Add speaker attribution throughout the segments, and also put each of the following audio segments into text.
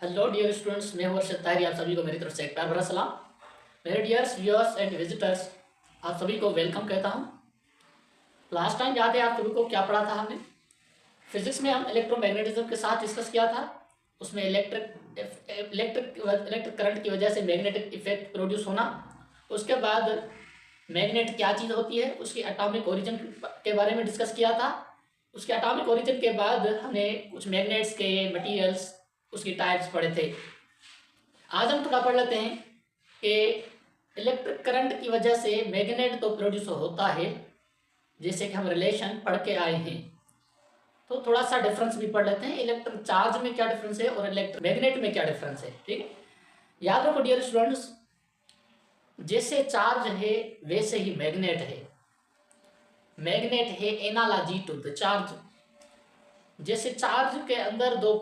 Speaker 1: Hello dear students, मैं हूं अर्शद ताहिरी। आप सभी को मेरी तरफ से एक प्यार भरा सलाम। मेरे डियर्स व्यूअर्स एंड विजिटर्स, आप सभी को वेलकम कहता हूं। लास्ट टाइम याद है आप सभी को क्या पढ़ा था हमने? फिजिक्स में हम इलेक्ट्रोमैग्नेटिज्म के साथ डिस्कस किया था। उसमें इलेक्ट्रिक करंट की वजह से मैग्नेटिक इफेक्ट प्रोड्यूस होना। उसके बाद मैग्नेट क्या चीज़ होती है, उसकी एटॉमिक ओरिजिन के बारे में डिस्कस किया था। उसके एटॉमिक ओरिजिन के बाद हमने कुछ मैग्नेट्स के मटेरियल्स, उसकी टाइप्स पढ़े थे। आज हम थोड़ा पढ़ लेते हैं कि इलेक्ट्रिक करंट की वजह से मैग्नेट तो प्रोड्यूस होता है, जैसे कि हम रिलेशन पढ़ के आए हैं। तो थोड़ा सा डिफरेंस भी पढ़ लेते हैं, इलेक्ट्रिक चार्ज में क्या डिफरेंस है और इलेक्ट्रिक मैग्नेट में क्या डिफरेंस है। ठीक है, याद रखो डियर स्टूडेंट्स, जैसे चार्ज है वैसे ही मैग्नेट है। मैग्नेट है एनालॉजी टू द चार्ज। जैसे चार्ज के अंदर दो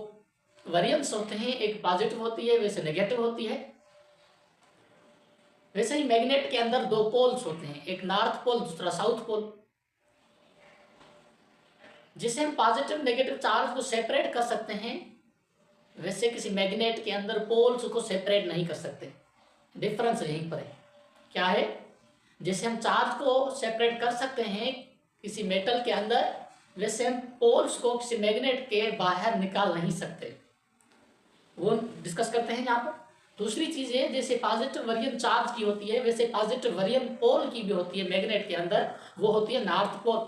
Speaker 1: वेरिएंस होते हैं, एक पॉजिटिव होती है वैसे नेगेटिव होती है, वैसे ही मैग्नेट के अंदर दो पोल्स होते हैं, एक नॉर्थ पोल दूसरा साउथ पोल। जिसे हम पॉजिटिव नेगेटिव चार्ज को सेपरेट कर सकते हैं, वैसे किसी मैग्नेट के अंदर पोल्स को सेपरेट नहीं कर सकते। डिफरेंस यहीं पर है। क्या है? जैसे हम चार्ज को सेपरेट कर सकते हैं किसी मेटल के अंदर, वैसे हम पोल्स को किसी मैग्नेट के बाहर निकाल नहीं सकते। वो डिस्कस करते हैं यहाँ पर। दूसरी चीज है, जैसे पॉजिटिव वेरिएंट चार्ज की होती है वैसे पॉजिटिव वेरिएंट पोल की भी होती है मैग्नेट के अंदर। वो होती है नॉर्थ पोल।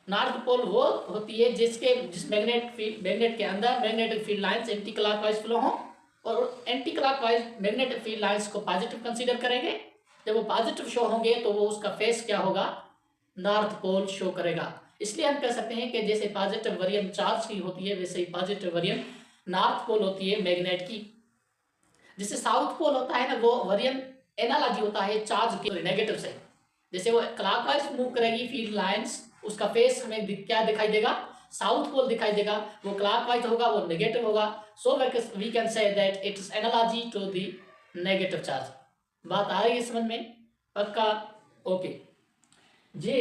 Speaker 1: नॉर्थ पोल वो होती है जिस मैग्नेट के अंदर magnetic field lines anti clockwise flow हो, और anti clockwise magnetic field lines को पॉजिटिव कंसीडर करेंगे। जब वो पॉजिटिव शो होंगे तो वो उसका फेस क्या होगा? नॉर्थ पोल शो करेगा। इसलिए हम कह सकते हैं कि जैसे पॉजिटिव वेरिएंट चार्ज की होती है वैसे ही पॉजिटिव वेरिएंट नॉर्थ पोल होती है मैग्नेट की। जिससे साउथ पोल होता है ना, वो वेरिएंट एनालॉजी होता है चार्ज के नेगेटिव से। जैसे वो क्लॉकवाइज मूव करेगी फील्ड लाइंस, उसका फेस हमें क्या दिखाई देगा? साउथ पोल दिखाई देगा। वो क्लॉकवाइज होगा, वो नेगेटिव होगा। So we can say that it is analogy to the negative charge. बात आ रही है समझ में? पक्का? ओके। जे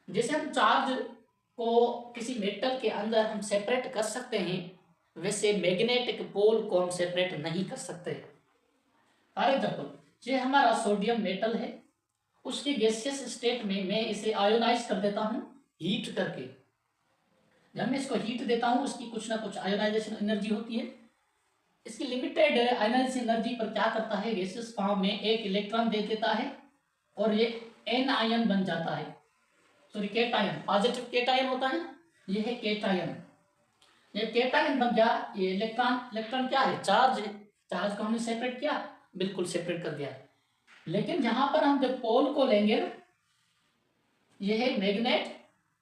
Speaker 1: जैसे हम चार्ज को किसी मेटल के अंदर हम सेपरेट कर सकते हैं, वैसे मैग्नेटिक पोल को हम सेपरेट नहीं कर सकते। फॉर एग्जाम्पल, ये हमारा सोडियम मेटल है, उसके गैसियस स्टेट में मैं इसे आयोनाइज कर देता हूं हीट करके। जब मैं इसको हीट देता हूं, उसकी कुछ ना कुछ आयोनाइजेशन एनर्जी होती है। इसकी लिमिटेड आयोनाइजेशन एनर्जी पर क्या करता है, गैसियस फॉर्म में एक इलेक्ट्रॉन दे देता है और ये एन आयन बन जाता है। Sorry, cation. पॉजिटिव केटायन होता है, ये है केटायन। ये केटायन बन गया। ये इलेक्ट्रॉन क्या है? चार्ज है। चार्ज को हमने सेपरेट किया, बिल्कुल सेपरेट कर दिया। लेकिन यहां पर हम जब पोल को लेंगे, ये है मैग्नेट,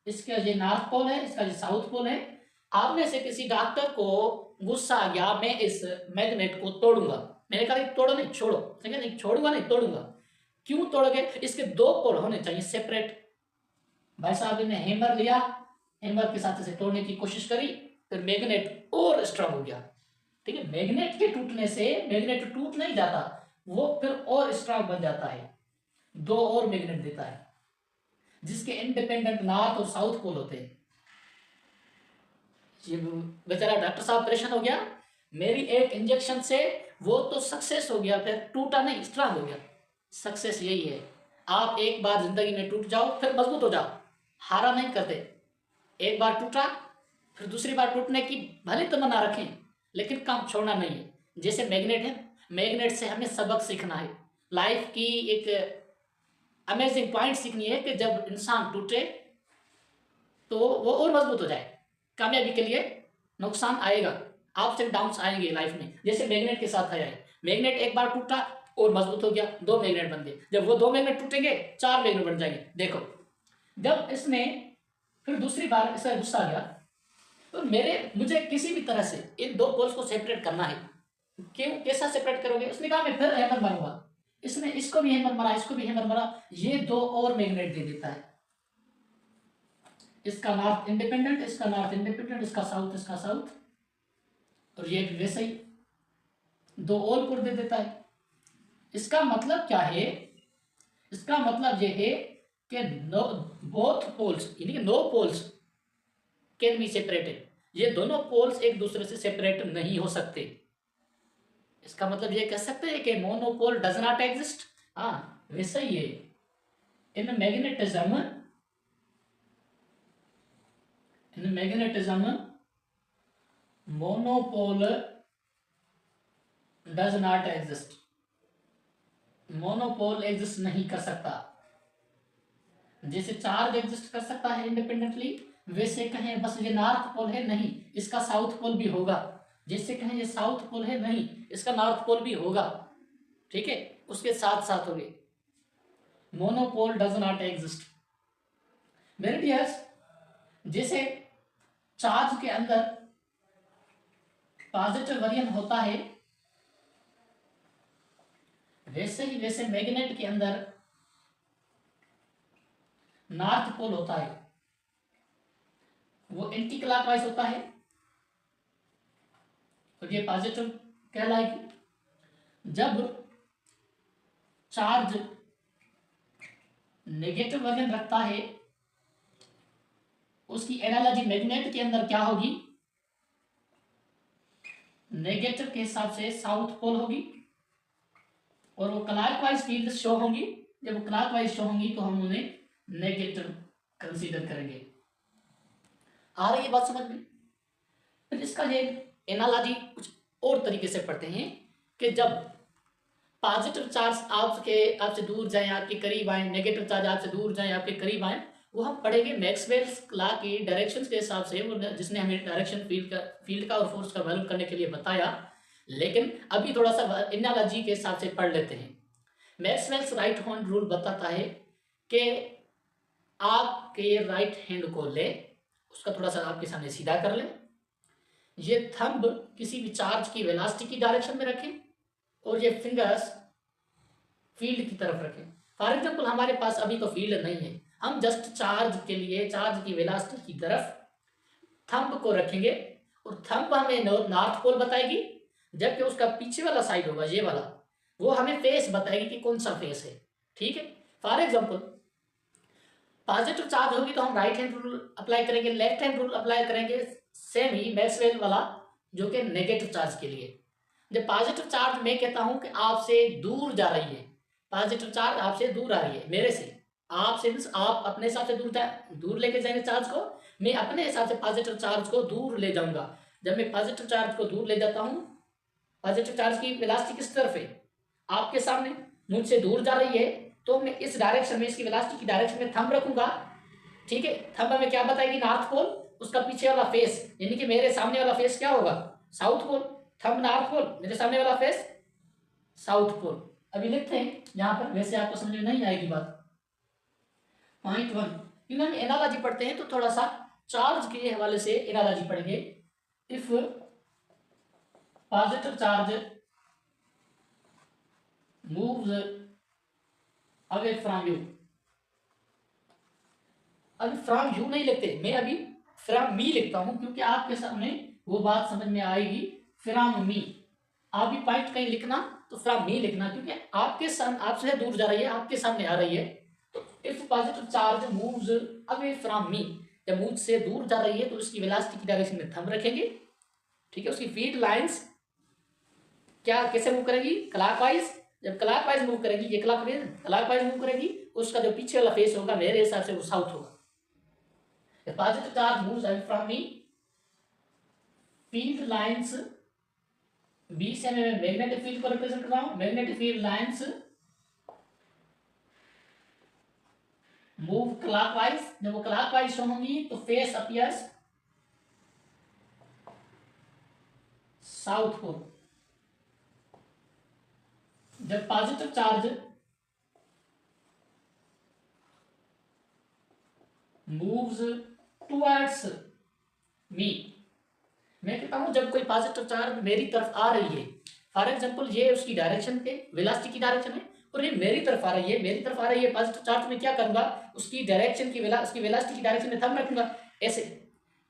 Speaker 1: इसका ये नॉर्थ पोल है, इसका ये साउथ पोल है। आप में से किसी डॉक्टर को गुस्सा आ गया, मैं इस मैग्नेट को तोड़ूंगा। मैंने कहा तोड़ो नहीं, छोड़ो। नहीं, छोड़ूंगा नहीं, तोड़ूंगा। क्यों तोड़ोगे? इसके दो पोल होने चाहिए सेपरेट। भाई साहब ने हैमर लिया, हैमर के साथ इसे तोड़ने की कोशिश करी, फिर मैग्नेट और स्ट्रांग हो गया। ठीक है, मैग्नेट के टूटने से मैग्नेट टूट नहीं जाता, वो फिर और स्ट्रांग बन जाता है, दो और मैग्नेट देता है, जिसके इंडिपेंडेंट नॉर्थ और साउथ पोल होते हैं। ये बेचारा डॉक्टर साहब परेशान हो गया, मेरी एक इंजेक्शन से वो तो सक्सेस हो गया, फिर टूटा नहीं, स्ट्रांग हो गया। सक्सेस यही है, आप एक बार जिंदगी में टूट जाओ फिर मजबूत हो जाओ, हारा नहीं करते। एक बार टूटा, फिर दूसरी बार टूटने की भले तमन्ना रखें, लेकिन काम छोड़ना नहीं है। जैसे मैग्नेट है, मैग्नेट से हमें सबक सीखना है। लाइफ की एक अमेजिंग पॉइंट सीखनी है कि जब इंसान टूटे तो वो और मजबूत हो जाए। कामयाबी के लिए नुकसान आएगा, अप्स एंड डाउन्स आएंगे लाइफ में, जैसे मैग्नेट के साथ आया है। मैग्नेट एक बार टूटा और मजबूत हो गया, दो मैग्नेट बन गए। जब वो दो मैग्नेट टूटेंगे, चार मैग्नेट बन जाएंगे। देखो, जब इसने फिर दूसरी बार इसका गुस्सा आ गया, तो मुझे किसी भी तरह से इन दो पोल्स को सेपरेट करना है। क्यों? कैसा सेपरेट करोगे? उसने कहा मैं फिर हैमर मारूंगा। इसने इसको भी हैमर मारा, इसको भी हैमर मारा, ये दो और मैग्नेट दे देता है। इसका नॉर्थ इंडिपेंडेंट, इसका नॉर्थ इंडिपेंडेंट, इसका साउथ, और ये वैसे ही दो और पुर दे देता है। इसका मतलब क्या है? इसका मतलब ये है कि बोथ पोल्स, यानी कि no poles can be separated. ये दोनों पोल्स एक दूसरे से सेपरेट नहीं हो सकते। इसका मतलब ये कह सकते हैं कि मोनोपोल डज नॉट एग्जिस्ट। हाँ वैसे ही है in magnetism monopole does not exist, monopole exist नहीं कर सकता। जैसे चार्ज एग्जिस्ट कर सकता है इंडिपेंडेंटली, वैसे कहें बस ये नॉर्थ पोल है, नहीं इसका साउथ पोल भी होगा। जैसे कहें ये साउथ पोल है, नहीं इसका नॉर्थ पोल भी होगा। ठीक है, उसके साथ साथ होंगे। Monopole does not exist. मेरे डियर्स, जैसे चार्ज के अंदर पॉजिटिव आयन होता है, वैसे मैग्नेट के अंदर नॉर्थ पोल होता है, वो एंटी क्लॉकवाइज होता है और ये पॉजिटिव कहलाएगी। जब चार्ज नेगेटिव आयन रखता है, उसकी एनालॉजी मैग्नेट के अंदर क्या होगी, नेगेटिव के हिसाब से साउथ पोल होगी और वो क्लॉकवाइज फील्ड शो होंगी। जब वो क्लॉकवाइज शो होंगी तो हम उन्हें नेगेटिव कंसीडर करेंगे। आ रही है बात समझ में? फिर इसका ये एनालॉजी कुछ और तरीके से पढ़ते हैं कि जब पॉजिटिव चार्ज आपसे दूर जाए आपके करीब आए, नेगेटिव चार्ज आपसे दूर जाए आपके करीब आए, वो हम पढ़ेंगे मैक्सवेल्स लॉ की डायरेक्शन के हिसाब से, वो जिसने हमें डायरेक्शन फील्ड का और फोर्स का वैल्यू करने के लिए बताया। लेकिन अभी थोड़ा सा एनालॉजी के हिसाब से पढ़ लेते हैं। मैक्सवेल्स राइट हैंड रूल बताता है कि आपके राइट हैंड को ले, उसका थोड़ा सा आपके सामने सीधा कर ले, ये थंब किसी भी चार्ज की वेलोसिटी की डायरेक्शन में रखें और ये फिंगर्स फील्ड की तरफ रखें। फॉर एग्जाम्पल हमारे पास अभी तो फील्ड नहीं है, हम जस्ट चार्ज के लिए चार्ज की वेलोसिटी की तरफ थंब को रखेंगे और थंब हमें नॉर्थ पोल बताएगी, जबकि उसका पीछे वाला साइड होगा ये वाला, वो हमें फेस बताएगी कि कौन सा फेस है। ठीक है, फॉर एग्जाम्पल पॉजिटिव चार्ज होगी तो हम राइट हैंड रूल अप्लाई करेंगे, लेफ्ट हैंड रूल अप्लाई करेंगे, सेम ही मैक्सवेल वाला जो कि नेगेटिव चार्ज के लिए। जब पॉजिटिव चार्ज मैं कहता हूं कि आपसे दूर जा रही है, पॉजिटिव चार्ज आपसे दूर आ रही है मेरे से, आपसे मीन्स आप अपने हिसाब से दूर लेके जाएंगे चार्ज को, मैं अपने हिसाब से पॉजिटिव चार्ज को दूर ले जाऊंगा। जब मैं पॉजिटिव चार्ज को दूर ले जाता हूं, पॉजिटिव चार्ज की वेलोसिटी किस तरफ है, आपके सामने, मुझसे दूर जा रही है, तो मैं इस डायरेक्शन में, इसकी वेलोसिटी की डायरेक्शन में थंब रखूंगा। ठीक है, थंब हमें क्या बताएगी, नॉर्थ पोल, उसका पीछे वाला फेस यानी कि मेरे सामने वाला फेस क्या होगा, south pole. Thumb north pole, मेरे सामने वाला फेस साउथ पोल। अभी लिखते हैं यहां पर, वैसे आपको समझ में नहीं आएगी बात। पॉइंट 1, क्योंकि हम एनालॉजी पढ़ते हैं तो थोड़ा सा चार्ज के हवाले से एनालॉजी पढ़ेंगे। If positive charge moves away from you, अभी फ्रॉम यू नहीं लिखते, मैं अभी फ्रॉम मी लिखता हूं, क्योंकि आपके सामने वो बात समझ में आएगी फ्रॉम मी। आप भी पॉइंट कहीं लिखना तो फ्रॉम मी लिखना, क्योंकि आपके सामने, आपसे दूर जा रही है, आपके सामने आ रही है। तो if positive charge moves away from मी, जब मुझसे दूर जा रही है तो उसकी वेलोसिटी की डायरेक्शन में थंब रखेंगे। ठीक है, उसकी फील्ड लाइंस क्या कैसे मूव करेगी, क्लॉकवाइज। जब क्लॉकवाइज मूव करेगी, ये क्लॉकवाइज मूव करेगी, उसका जो पीछे वाला फेस होगा मेरे हिसाब से वो साउथ होगा। Positive charge moves away from me, field lines, B से मैं मैग्नेटिक फील्ड को रिप्रेजेंट कर रहा हूं, magnetic field lines move clockwise, जब वो क्लॉकवाइज शो होंगी तो फेस अपीयर्स साउथ पोल। जब positive charge moves towards me, मैं कहता हूं जब कोई पॉजिटिव चार्ज मेरी तरफ आ रही है, फॉर एग्जांपल ये उसकी डायरेक्शन पे वेलोसिटी की डायरेक्शन है और ये मेरी तरफ आ रही है, मेरी तरफ आ रही है पॉजिटिव चार्ज, में क्या करूंगा, उसकी डायरेक्शन की उसकी वेलोसिटी की डायरेक्शन में थंब रखूंगा। ऐसे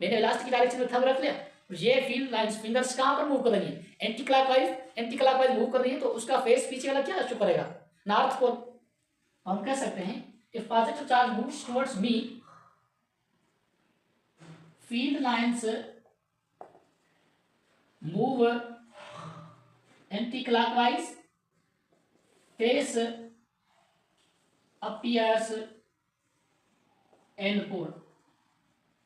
Speaker 1: मैंने वेलोसिटी की डायरेक्शन में थंब रख लिया, ये फील्ड लाइंस फिंगर्स कहां पर मूव कर रही है, एंटी क्लॉकवाइज मूव कर रही है, तो उसका फेस पीछे वाला क्या शो करेगा, नॉर्थ पोल। हम कह सकते हैं if positive charge moves towards me, field lines move anticlockwise face appears and pole.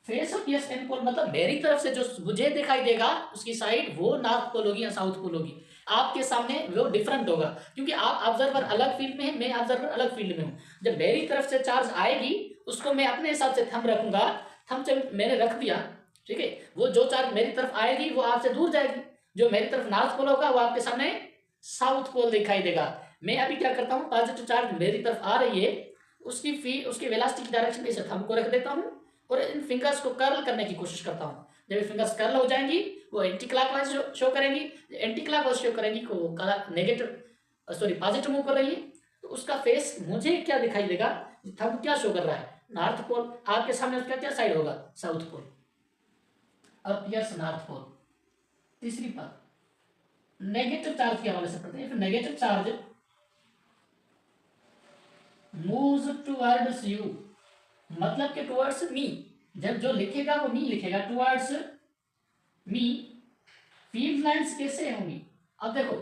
Speaker 1: Face appears and pole मतलब मेरी तरफ से जो मुझे दिखाई देगा उसकी साइड वो नॉर्थ पोल होगी या साउथ पोल होगी, आपके सामने वो डिफरेंट होगा, क्योंकि आप ऑब्जर्वर अलग फील्ड में है, मैं ऑब्जर्वर अलग फील्ड में हूँ। जब मेरी तरफ से चार्ज आएगी उसको मैं अपने हिसाब से थंब रखूंगा, थंब से मैंने रख दिया, ठीक है, वो जो चार्ज मेरी तरफ आएगी वो आपसे दूर जाएगी, जो मेरी तरफ नॉर्थ पोल होगा वो आपके सामने साउथ पोल दिखाई देगा। मैं अभी क्या करता हूँ, पॉजिटिव चार्ज मेरी तरफ आ रही है, उसकी वेलोसिटी की डायरेक्शन में इसे थंब को रख देता हूँ और इन फिंगर्स को कर्ल करने की कोशिश करता हूँ। जब ये फिंगर्स कर्ल हो जाएंगी वो एंटी क्लॉकवाइज शो करेंगी, एंटी क्लॉकवाइज शो करेंगी को नेगेटिव सॉरी पॉजिटिव मूव कर रही है, तो उसका फेस मुझे क्या दिखाई देगा, थंब क्या शो कर रहा है, नॉर्थ पोल, आपके सामने उसका क्या साइड होगा, साउथ पोल। अब यस नॉर्थ पोल। तीसरी बात नेगेटिव चार्ज के हवाले से पढ़ते हैं। Negative charge moves towards you, मतलब कि टुवर्ड्स मी, जब जो लिखेगा वो मी लिखेगा, टुवर्ड्स मी। फील्ड लाइंस कैसे होंगी, अब देखो,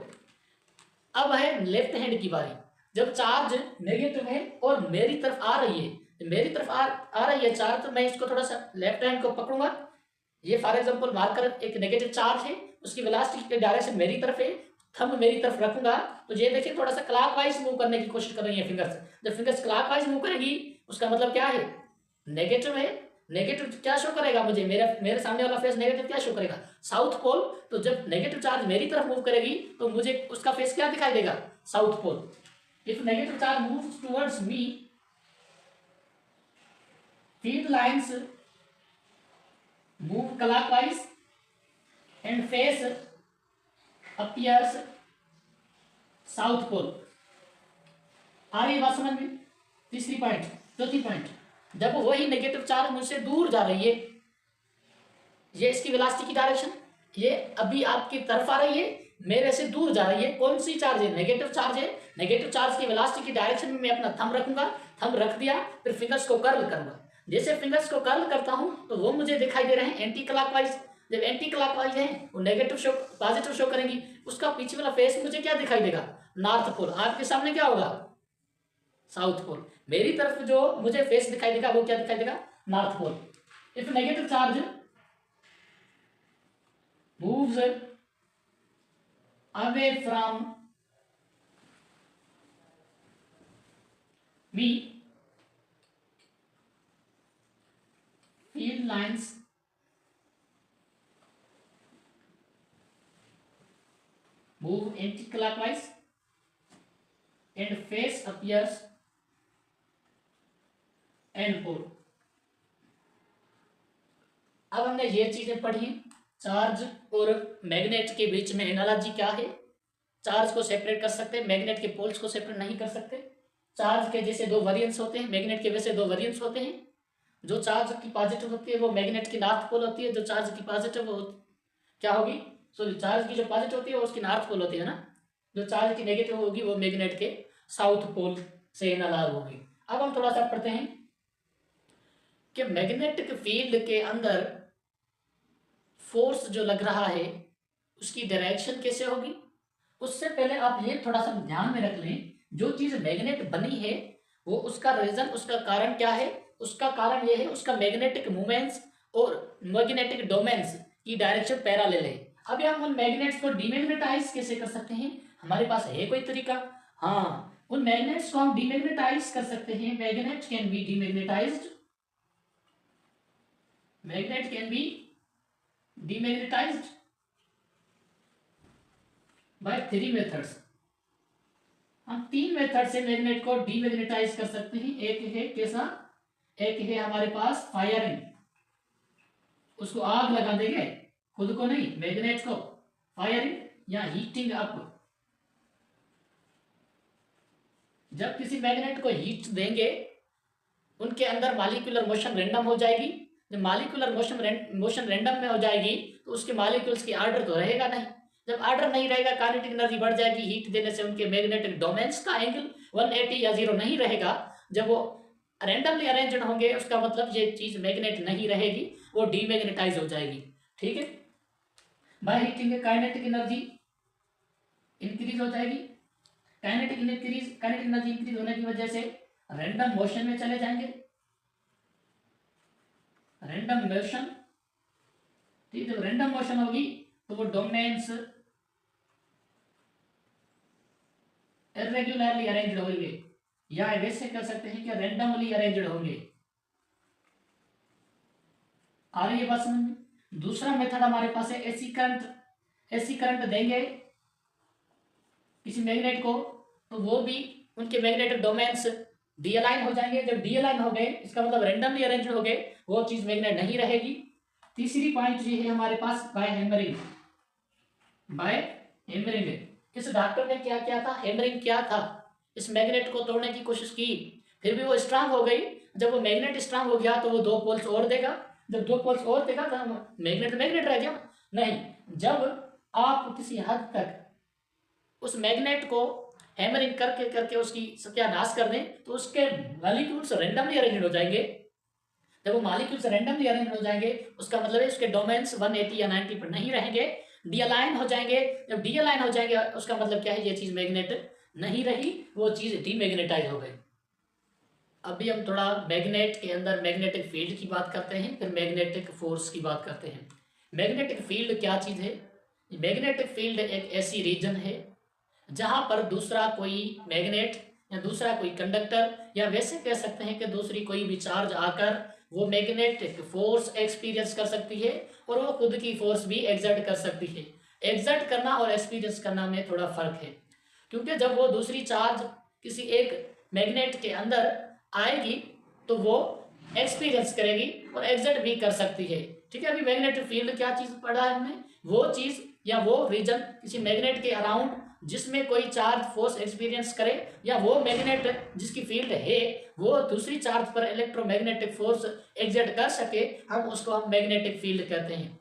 Speaker 1: अब है लेफ्ट हैंड की बारी। जब चार्ज नेगेटिव है और मेरी तरफ आ रही है, मेरी तरफ आ रही है चार्ज, तो मैं इसको थोड़ा सा लेफ्ट हैंड को पकड़ूंगा। ये फॉर एग्जांपल मार्कर एक नेगेटिव चार्ज है, उसकी वेलोसिटी की डायरेक्शन मेरी तरफ है, थंब मेरी तरफ रखूंगा तो ये देखिए थोड़ा सा क्लॉकवाइज मूव करने की कोशिश कर रही है फिंगर्स। जब फिंगर्स क्लॉकवाइज मूव करेगी उसका मतलब क्या है, नेगेटिव है। नेगेटिव क्या शो करेगा मुझे, मेरे सामने वाला फेस नेगेटिव क्या शो करेगा, साउथ पोल। तो जब नेगेटिव चार्ज मेरी तरफ मूव करेगी तो मुझे उसका फेस क्या दिखाई देगा, south pole. If negative charge moves towards me, field lines move clockwise and face appears south pole. आ रही बात समझ में। तीसरी पॉइंट, चौथी पॉइंट, जब वही नेगेटिव चार्ज मुझसे दूर जा रही है, ये इसकी वेलोसिटी की डायरेक्शन, ये अभी आपकी तरफ आ रही है, मेरे से दूर जा रही है, कौन सी चार्ज है, नेगेटिव चार्ज है। नेगेटिव चार्ज की वेलोसिटी की डायरेक्शन में मैं अपना थंब रखूंगा, थंब रख दिया, फिर फिंगर्स को कर्ल करूंगा। जैसे फिंगर्स को कर्ल करता हूं तो वो मुझे दिखाई दे रहे हैं एंटी क्लॉकवाइज। जब एंटी क्लॉकवाइज है वो नेगेटिव शो पॉजिटिव शो करेंगी, उसका पीछे वाला फेस मुझे क्या दिखाई देगा, नॉर्थ पोल। आपके सामने क्या होगा, साउथ पोल। मेरी तरफ जो मुझे फेस दिखाई देगा वो क्या दिखाई देगा, north pole. If negative charge moves away from me, field lines move anti-clockwise and face appears and pole। अब हमने ये चीजें पढ़ी, चार्ज और मैग्नेट के बीच में एनालॉजी क्या है, चार्ज को सेपरेट कर सकते हैं, मैग्नेट के पोल्स को सेपरेट नहीं कर सकते। चार्ज के जैसे दो वेरिएंट्स होते हैं, मैग्नेट के वैसे दो वेरिएंट्स होते हैं। जो चार्ज की पॉजिटिव होती है वो मैग्नेट की नॉर्थ पोल होती है, जो चार्ज की पॉजिटिव क्या होगी, सॉरी चार्ज की जो पॉजिटिव होती है वो उसकी नॉर्थ पोल होती है ना, जो चार्ज की नेगेटिव होगी वो मैग्नेट के साउथ पोल से एनालॉग होगी। अब हम थोड़ा सा पढ़ते हैं कि मैग्नेटिक फील्ड के अंदर फोर्स जो लग रहा है उसकी डायरेक्शन कैसे होगी। उससे पहले आप ये थोड़ा सा ध्यान में रख लें, जो चीज मैग्नेट बनी है वो उसका रीजन, उसका कारण क्या है, उसका कारण ये है उसका मैग्नेटिक मूवमेंट्स और मैग्नेटिक डोमेन्स की डायरेक्शन पैरेलल है। अभी हम उन मैग्नेट्स को डीमैग्नेटाइज कैसे कर सकते हैं, हमारे पास है कोई तरीका, हाँ, उन मैग्नेट्स को हम डीमैग्नेटाइज कर सकते हैं। Magnet can be demagnetised, magnet can be demagnetised by 3 methods. हम 3 मेथड से मैग्नेट को डीमैग्नेटाइज कर सकते हैं। एक है कैसा, एक है हमारे पास फायरिंग, उसको आग लगा देंगे, खुद को नहीं मैग्नेट को, फायरिंग या हीटिंग अप। जब किसी मैग्नेट को हीट देंगे उनके अंदर मॉलिक्यूलर मोशन रैंडम हो जाएगी। जब मॉलिक्यूलर मोशन रैंडम में हो जाएगी तो उसके मॉलिक्यूल्स की ऑर्डर तो रहेगा नहीं। जब ऑर्डर नहीं रहेगा काइनेटिक एनर्जी बढ़ जाएगी, हीट देने से उनके मैग्नेटिक डोमेन्स का एंगल 180 या 0 नहीं रहेगा। जब वो रैंडमली अरेंज्ड होंगे उसका मतलब ये चीज मैग्नेट नहीं रहेगी, वो डीमैग्नेटाइज हो जाएगी। ठीक है, by heating kinetic energy increase हो जाएगी। काइनेटिक एनर्जी इंक्रीज होने की वजह से रैंडम मोशन में चले जाएंगे। रैंडम मोशन, ठीक है, जब रैंडम मोशन होगी तो वो डोमेन्स इरेगुलरली अरेंज्ड होंगे, या वैसे कह सकते हैं कि रैंडमली अरेंज्ड होंगे। आ रही है बात समझ में? दूसरा मेथड हमारे पास है एसी करंट देंगे किसी मैग्नेट को, तो वो भी उनके मैग्नेटिक डोमेन्स डीअलाइन हो जाएंगे। जब डीअलाइन हो गए, इसका मतलब रैंडमली अरेंज हो गए, वो चीज मैग्नेट नहीं रहेगी। तीसरी पॉइंट ये है हमारे पास बाय हैमरिंग। इस डॉक्टर ने क्या किया था, हैमरिंग किया था, इस मैग्नेट को तोड़ने की कोशिश की, फिर भी वो स्ट्रांग हो गई। जब वो मैग्नेट स्ट्रांग हो गया तो वो 2 पोल्स और देगा। जब 2 पोल्स और देगा तो मैग्नेट रह गया नहीं। जब आप किसी हद तक उस मैग्नेट को हैमरिंग करके करके उसकी सत्यानाश कर दें तो उसके मॉलिक्यूल्स रैंडमली अरेंज हो जाएंगे। जब वो मॉलिक्यूल्स रैंडमली अरेंज हो जाएंगे, उसका मतलब है उसके डोमेन्स 180 या 90 पर नहीं रहेंगे, डीअलाइन हो जाएंगे। जब डीअलाइन हो जाएंगे, उसका मतलब क्या है, ये चीज मैग्नेट नहीं रही, वो चीज डीमैग्नेटाइज हो गई। अभी हम थोड़ा मैग्नेट के अंदर मैग्नेटिक फील्ड की बात करते हैं, फिर मैग्नेटिक फोर्स की बात करते हैं। मैग्नेटिक फील्ड क्या चीज है? मैग्नेटिक फील्ड एक ऐसी रीजन है जहां पर दूसरा कोई मैग्नेट या दूसरा कोई कंडक्टर, या वैसे कह सकते हैं कि दूसरी कोई भी चार्ज आकर वो मैग्नेटिक फोर्स एक्सपीरियंस कर सकती है, और वो खुद की फोर्स भी एग्जर्ट कर सकती है। एग्जर्ट करना और एक्सपीरियंस करना में थोड़ा फर्क है, क्योंकि जब वो दूसरी चार्ज किसी एक मैग्नेट के अंदर आएगी तो वो एक्सपीरियंस करेगी और एग्जर्ट भी कर सकती है। ठीक है, अभी मैग्नेटिक फील्ड क्या चीज पढ़ा है हमने, वो चीज या वो रीजन किसी मैग्नेट के अराउंड जिसमें कोई चार्ज फोर्स एक्सपीरियंस करे, या वो मैग्नेट जिसकी फील्ड है वो दूसरी चार्ज पर इलेक्ट्रोमैग्नेटिक फोर्स एग्जर्ट कर सके, हम मैग्नेटिक फील्ड कहते हैं।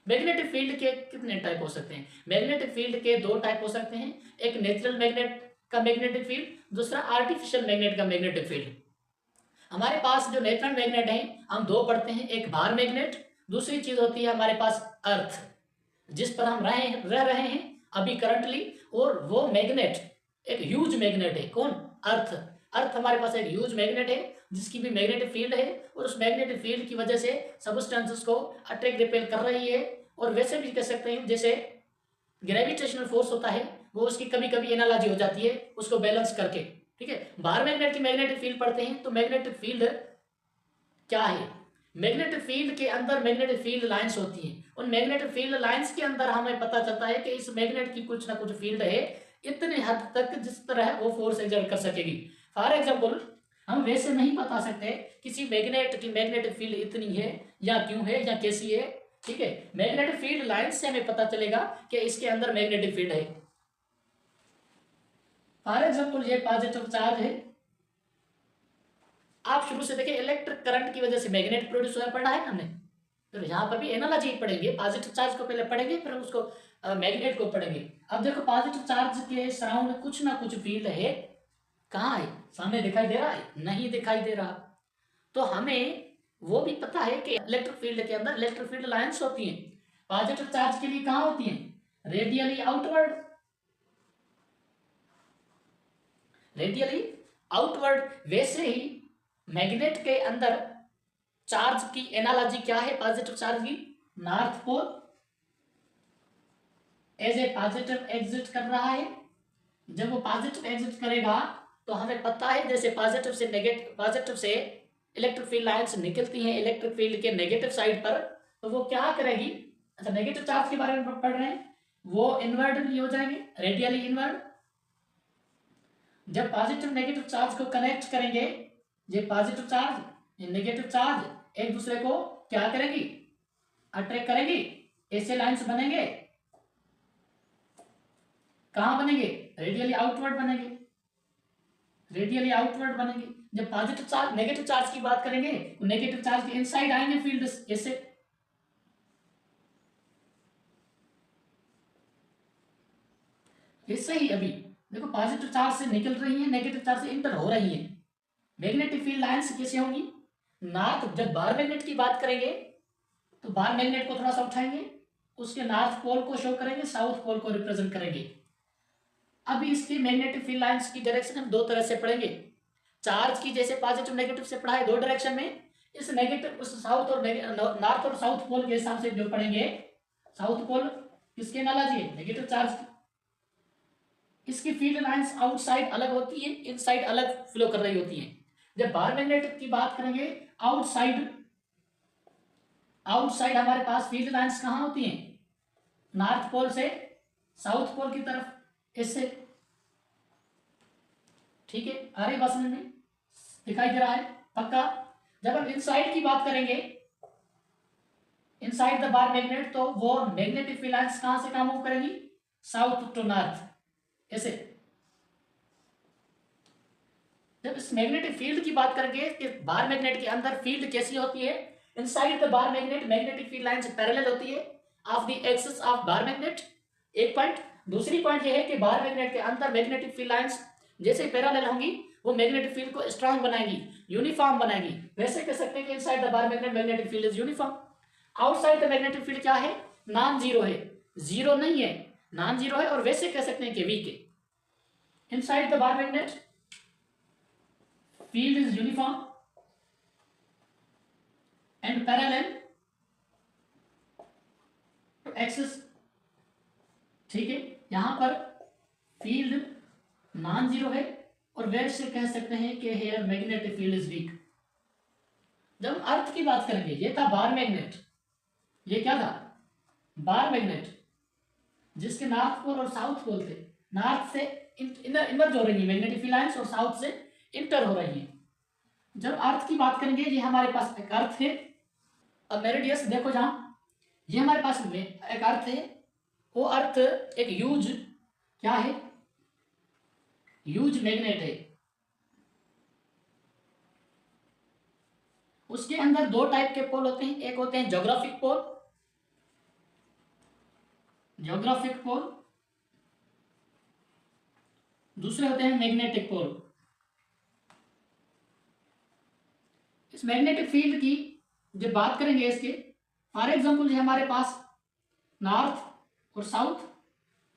Speaker 1: मैग्नेटिक फील्ड के कितने टाइप हो सकते हैं? मैग्नेटिक फील्ड के 2 टाइप हो सकते हैं, एक नेचुरल मैग्नेट का मैग्नेटिक फील्ड, दूसरा आर्टिफिशियल मैग्नेट का मैग्नेटिक फील्ड। हमारे पास जो नेचुरल मैग्नेट है हम 2 पढ़ते हैं, एक बाहर मैग्नेट, दूसरी चीज होती है हमारे पास अर्थ, जिस पर हम रह रहे हैं अभी करंटली। और वो मैग्नेट एक ह्यूज मैग्नेट है। कौन? अर्थ हमारे पास एक ह्यूज मैग्नेट है जिसकी भी मैग्नेटिक फील्ड है, और उस मैग्नेटिक फील्ड की वजह से सबस्टेंसेस को अट्रैक्ट रिपेल कर रही है। और वैसे भी कह सकते हैं जैसे ग्रेविटेशनल फोर्स होता है, वो उसकी कभी कभी एनालॉजी हो जाती है उसको बैलेंस करके। ठीक है, बाहर मैग्नेट की मैग्नेटिक फील्ड पढ़ते हैं तो मैग्नेटिक फील्ड क्या है? मैग्नेटिक फील्ड के अंदर मैग्नेटिक फील्ड लाइंस होती हैं। उन मैग्नेटिक फील्ड लाइंस के अंदर हमें पता चलता है कि इस मैग्नेट की कुछ ना कुछ फील्ड है इतने हद तक जिस तरह वो फोर्स एक्सर्ट कर सकेगी। फॉर एग्जांपल, हम वैसे नहीं बता सकते किसी मैग्नेट की मैग्नेटिक फील्ड इतनी है या क्यों है या कैसी है। ठीक है, मैग्नेटिक फील्ड लाइंस से हमें पता चलेगा कि इसके अंदर मैग्नेटिक फील्ड है। फॉर एग्जांपल, ये पॉजिटिव चार्ज है, आप शुरू से देखिए इलेक्ट्रिक करंट की वजह से मैग्नेट प्रोड्यूस हुआ, पढ़ा है हमने। फिर यहाँ पर भी एनालॉजी पढ़ेंगे, पॉजिटिव चार्ज को पहले पढ़ेंगे फिर उसको मैग्नेट को पढ़ेंगे। अब देखो पॉजिटिव चार्ज के सराउंड कुछ ना कुछ फील्ड है, कहाँ है? सामने दिखाई दे रहा है? नहीं दिखाई दे रहा। तो हमें वो भी पता है कि इलेक्ट्रिक फील्ड के अंदर इलेक्ट्रिक फील्ड लाइंस होती हैं। पॉजिटिव चार्ज के लिए कहाँ होती हैं? Radially outward. वैसे ही मैग्नेट के अंदर चार्ज की एनालॉजी क्या है पॉजिटिव चार्ज की? North pole as a positive exit कर रहा है। जब वो पॉजिटिव एग्जिट करेगा तो हमें पता है जैसे पॉजिटिव से इलेक्ट्रिक फील्ड लाइंस निकलती हैं इलेक्ट्रिक फील्ड के नेगेटिव साइड पर, तो वो क्या करेगी? अच्छा, नेगेटिव चार्ज के बारे में पढ़ रहे हैं, वो इनवर्टली हो जाएंगे, रेडियली इनवर्ट। जब पॉजिटिव नेगेटिव चार्ज को कनेक्ट करेंगे, ये पॉजिटिव चार्ज ये नेगेटिव चार्ज एक दूसरे को क्या करेंगी? अट्रैक्ट करेंगी। ऐसे लाइंस बनेंगे, कहां बनेंगे? रेडियली आउटवर्ड बनेंगे, रेडियली आउटवर्ड बनेंगे। जब पॉजिटिव चार्ज नेगेटिव चार्ज की बात करेंगे तो नेगेटिव चार्ज के इनसाइड आएंगे फील्ड ऐसे। ऐसे ही अभी देखो पॉजिटिव चार्ज से निकल रही है, नेगेटिव चार्ज से इंटर हो रही है। मैग्नेटिक फील्ड लाइंस कैसे होंगी? नॉर्थ, जब बाहर मैग्नेट की बात करेंगे तो बाहर मैग्नेट को थोड़ा सा उठाएंगे, उसके नॉर्थ पोल को शो करेंगे, साउथ पोल को रिप्रेजेंट करेंगे। अभी इसकी मैग्नेटिक फील्ड लाइंस की डायरेक्शन हम दो तरह से पढ़ेंगे। चार्ज की जैसे पॉजिटिव नेगेटिव से पढ़ा है दो डायरेक्शन में, इस नेगेटिव उस साउथ और नॉर्थ और साउथ पोल के हिसाब से जो पढ़ेंगे, साउथ पोल किसके एनालॉजी है, नेगेटिव चार्ज की, इसकी फील्ड लाइंस आउटसाइड अलग होती है, इनसाइड अलग फ्लो कर रही होती हैं। जब बार मैग्नेट की बात करेंगे, आउटसाइड आउटसाइड हमारे पास फील्ड लाइंस कहाँ होती हैं, नॉर्थ पोल से साउथ पोल की तरफ, इससे, ठीक है, आ रही बात समझ में, दिखाई दे रहा है पक्का। जब हम इनसाइड की बात करेंगे, इनसाइड द बार मैग्नेट, तो वो मैग्नेटिक फील्ड लाइंस कहां से कहां मूव करेंगी, साउथ टू नॉर्थ, ऐसे। जब इस मैग्नेटिक फील्ड की बात करेंगे कि बार मैग्नेट के अंदर फील्ड कैसी होती है, inside the bar magnet magnetic field lines parallel होती है of the axis of bar magnet, एक पॉइंट। दूसरी पॉइंट ये है कि बार मैग्नेट के अंदर मैग्नेटिक फील्ड लाइंस जैसे पैरेलल होंगी वो मैग्नेटिक फील्ड को स्ट्रांग बनाएगी, यूनिफॉर्म बनाएगी। वैसे कह सकते हैं कि inside the bar magnet magnetic field is uniform. Outside the magnetic field क्या है, नॉन जीरो है, जीरो नहीं है, नॉन जीरो है, और वैसे कह सकते हैं कि वीक है। Inside the bar magnet field is uniform and parallel to axis, ठीक है। यहां पर फील्ड नॉन जीरो है, और वैसे कह सकते हैं कि here magnetic field is weak. जब अर्थ की बात करेंगे, ये था बार मैग्नेट, ये क्या था, बार मैग्नेट, जिसके नॉर्थ पोल और साउथ पोल थे, नॉर्थ से इमर्ज हो रही है मैग्नेटिक फील्ड लाइंस और साउथ से इंटर हो रही है। जब अर्थ की बात करेंगे, ये हमारे पास एक अर्थ है, अब मेरिडियस देखो जहां, ये हमारे पास में एक अर्थ है, वो अर्थ एक ह्यूज क्या है, ह्यूज मैग्नेट है। उसके अंदर दो टाइप के पोल होते हैं, एक होते हैं ज्योग्राफिक पोल, ज्योग्राफिक पोल, दूसरे होते हैं मैग्नेटिक पोल। इस मैग्नेटिक फील्ड की जब बात करेंगे इसके, फॉर एग्जांपल ये हमारे पास नॉर्थ और साउथ,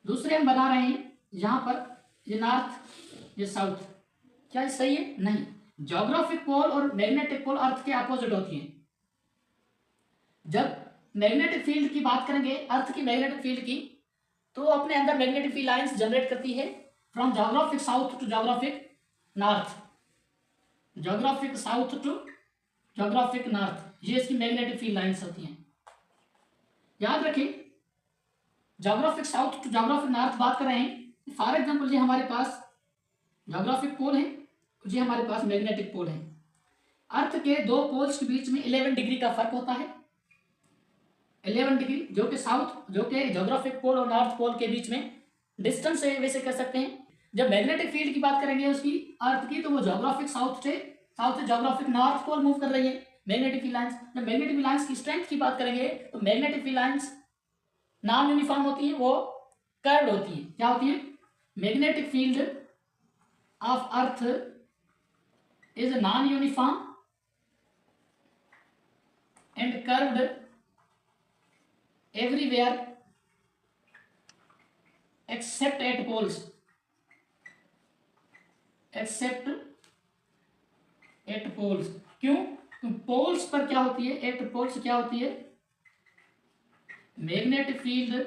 Speaker 1: दूसरे हम बना रहे हैं यहां पर, ये नॉर्थ ये साउथ, क्या ये सही है, नहीं। ज्योग्राफिक पोल और मैग्नेटिक पोल अर्थ के अपोजिट होती हैं। जब मैग्नेटिक फील्ड की बात करेंगे, अर्थ की मैग्नेटिक फील्ड की, तो अपने अंदर मैग्नेटिक फील्ड लाइंस जनरेट करती है from geographic south to geographic north, geographic south to geographic north, ये इसकी मैग्नेटिक फील्ड लाइंस होती हैं। याद रखिए, geographic south to geographic north बात कर रहे हैं, फॉर एग्जांपल ये हमारे पास ज्योग्राफिक पोल है, ये हमारे पास मैग्नेटिक पोल है। अर्थ के दो पोल्स के बीच में 11 डिग्री का फर्क होता है, 11 डिग्री, जो कि साउथ, जो कि ज्योग्राफिक पोल और नॉर्थ पोल के बीच में डिस्टेंस है, वैसे कह सकते हैं। जब मैग्नेटिक फील्ड की बात करेंगे उसकी, अर्थ की, तो वो ज्योग्राफिक साउथ से ज्योग्राफिक नॉर्थ पोल मूव कर रही है मैग्नेटिक फील्ड लाइंस। जब मैग्नेटिक फील्ड लाइंस की स्ट्रेंथ की बात करेंगे, तो magnetic field lines non uniform होती है, वो कर्व्ड होती है। क्या होती है, magnetic field of earth is non uniform and curved everywhere except at poles, except at poles. क्यों, पोल्स पर क्या होती है, एट पोल्स क्या होती है, magnetic field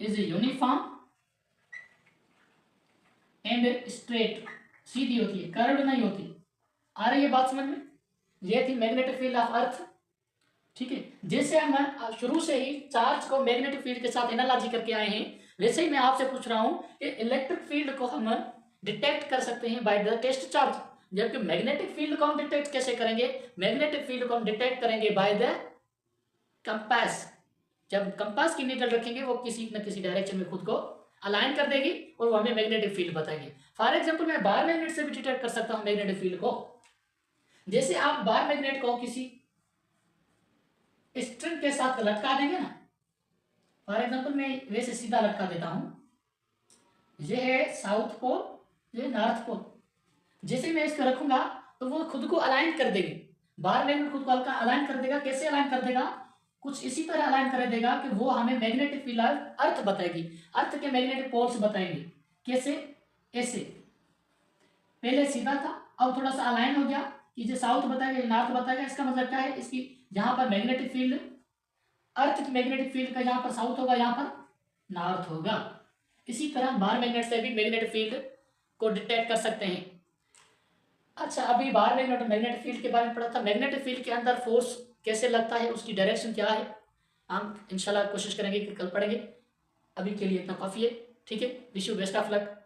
Speaker 1: is uniform and straight, सीधी होती है, कर्व्ड नहीं होती। आ रही है बात समझ में, ये थी मैग्नेटिक फील्ड ऑफ अर्थ, ठीक है। जैसे हम शुरू से ही चार्ज को मैग्नेटिक फील्ड के साथ एनालॉजी करके आए हैं, वैसे ही मैं आपसे पूछ रहा हूं कि इलेक्ट्रिक फील्ड को हम डिटेक्ट कर सकते हैं बाय द टेस्ट चार्ज, जबकि मैग्नेटिक फील्ड को हम डिटेक्ट कैसे करेंगे, मैग्नेटिक फील्ड को हम डिटेक्ट करेंगे बाय द कंपास। जब कंपास की नीडल रखेंगे, वो किसी न किसी डायरेक्शन में खुद को अलाइन कर देगी और वो हमें मैग्नेटिक फील्ड बताएगी। फॉर एग्जांपल, मैं बार मैग्नेट से भी डिटेक्ट कर सकता हूं मैग्नेटिक फील्ड को। जैसे आप बार मैग्नेट को किसी स्ट्रिंग के साथ लटका देंगे ना, फॉर एग्जांपल मैं वैसे सीधा लटका देता हूं, ये है साउथ पोल, ये नॉर्थ पोल। जैसे मैं इसको रखूंगा तो वो खुद को अलाइन कर देगी, बार मैग्नेट खुद को हल्का अलाइन कर देगा। कैसे अलाइन कर देगा, कुछ इसी तरह अलाइन कर देगा कि वो हमें मैग्नेटिक फील्ड अर्थ बताएगी, अर्थ के मैग्नेटिक पोल्स बताएंगे। कैसे? ऐसे, पहले सीधा था, अब थोड़ा सा अलाइन हो गया कि जो साउथ बताएगा नॉर्थ बताएगा। इसका मतलब क्या है? इसकी जहां पर मैग्नेटिक फील्ड, अर्थ की मैग्नेटिक फील्ड का यहाँ पर साउथ होगा, यहाँ पर नॉर्थ होगा। इसी तरह बाहर मैग्नेट से भी मैग्नेटिक फील्ड को डिटेक्ट कर सकते हैं। अच्छा, अभी बाहर मैग्नेटिक फील्ड के बारे में पढ़ा था। मैग्नेटिक फील्ड के अंदर फोर्स कैसे लगता है, उसकी डायरेक्शन क्या है, हम इंशाल्लाह कोशिश करेंगे कि कल पढ़ेंगे। अभी के लिए इतना काफ़ी है, ठीक है। Wish you best of luck.